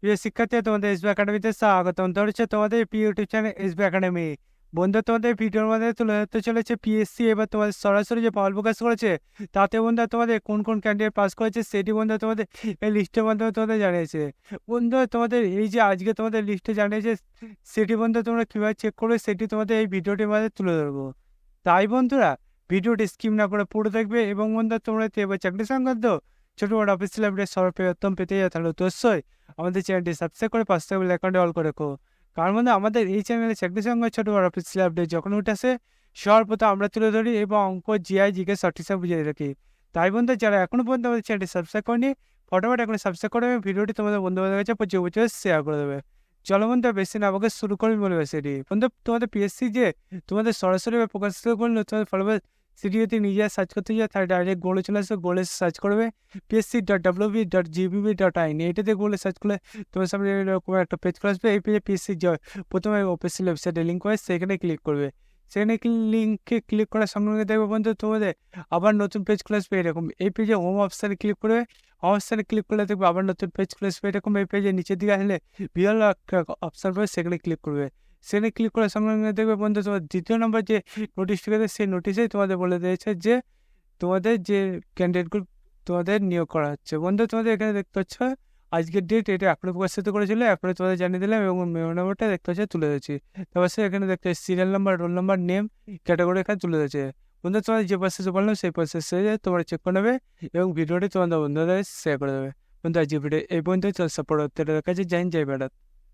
প্রিয় শিক্ষার্থী, তোমাদের এসবি একাডেমিতে স্বাগতম। ধরেছে তোমাদের প্রিয় ইউটিউব চ্যানেল এসবি একাডেমি। বন্ধু, তোমাদের ভিডিওর মধ্যে তুলে ধরতে চলেছে পিএসসি এবার তোমাদের সরাসরি যে ফল প্রকাশ করেছে, তাতে বন্ধু তোমাদের কোন কোন ক্যান্ডিডেট পাস করেছে সেটি বন্ধু তোমাদের এই লিস্টের মাধ্যমে তোমাদের জানিয়েছে। বন্ধু, তোমাদের এই যে আজকে তোমাদের লিস্টে জানিয়েছে, সেটি বন্ধু তোমরা কীভাবে চেক করবে সেটি তোমাদের এই ভিডিওটির মধ্যে তুলে ধরবো। তাই বন্ধুরা, ভিডিওটি স্কিপ না করে পুরো দেখবে এবং বন্ধু তোমরা এবার চাকরি সংক্রান্ত ছোট বড় অফিসিয়াল আপডেট সর্বপ্রথম পেতে যায়, তাহলে অবশ্যই আমাদের চ্যানেলটি সাবস্ক্রাইব করে পাশে থাকা বেল আইকনটি অল করে রাখো। কারণ বন্ধু, আমাদের এই চ্যানেলে চাকরি সঙ্গে ছোট বড় অফিসিয়াল আপডেট যখন উঠে আসে, সর্বপ্রথম আমরা তুলে ধরি এবং অঙ্ক জিআই জিকে সঠিকভাবে বুঝিয়ে রাখি। তাই বন্ধু, যারা এখনো পর্যন্ত আমাদের চ্যানেলটি সাবস্ক্রাইব করেনি, ফটোফট এখন সাবস্ক্রাইব করে ভিডিওটি তোমাদের বন্ধুবান্ধবের কাছে প্রচুর প্রচুর শেয়ার করে দেবে। চলো বন্ধু, বেশি না আমাকে শুরু করে বলবে সেটি বন্ধু। তোমাদের পিএসসি যে তোমাদের সরাসরি প্রকাশিত করলো, তোমাদের ফলোয়ার সেটি যদি নিজে সার্চ করতে যায়, তাহলে ডাইরেক্ট গুগলে চলে আসবে। গুগলে সার্চ করবে psc.wb.gbb.in, এটাতে গুগলে সার্চ করলে তোমার সামনে এরকম একটা পেজ খুলে আসবে। এই পেজে পিএসসি প্রথমে অফিসিয়াল ওয়েবসাইটে লিঙ্ক করে, সেখানে ক্লিক করবে। সেখানে লিঙ্কে ক্লিক করার সঙ্গে সঙ্গে দেখবে বন্ধু তোমাদের আবার নতুন পেজ খুলে আসবে এরকম। এই পেজে হোম অপশানে ক্লিক করবে। হোম অপশানে ক্লিক করলে দেখবে আবার নতুন পেজ খুলে আসবে এরকম। এই পেজে নিচের দিকে আসলে বিরল একটা অপশান পাবে, সেখানে ক্লিক করবে। সেখানে ক্লিক করার সঙ্গে সঙ্গে দেখবে বন্ধু তোমার দ্বিতীয় নম্বর যে নোটিশটা আছে, সেই নোটিশে তোমাদের বলে দিয়েছে যে তোমাদের যে ক্যান্ডিডেটগুলো তোমাদের নিয়োগ করা হচ্ছে। বন্ধু, তোমাদের এখানে দেখতে পাচ্ছ আজকের ডেট, এটা এখনো প্রকাশিত করেছিল, এখনো তোমাদের জানিয়ে দিলাম এবং মেমো নাম্বারটা দেখতে পাচ্ছ তুলে দিয়েছি। তারপর সে এখানে দেখতে serial number, roll number, name, category এখানে তুলে দিয়েছে। বন্ধু, তোমাদের যে প্রসেসে বললাম সেই প্রসেসে তোমরা চেক করে নেবে এবং ভিডিওটি তোমাদের বন্ধুদের শেয়ার করে দেবে। বন্ধু, আজকে ভিডিও এই পর্যন্ত। চল সাপোর্ট কাছে জাইন, জয় ভারত।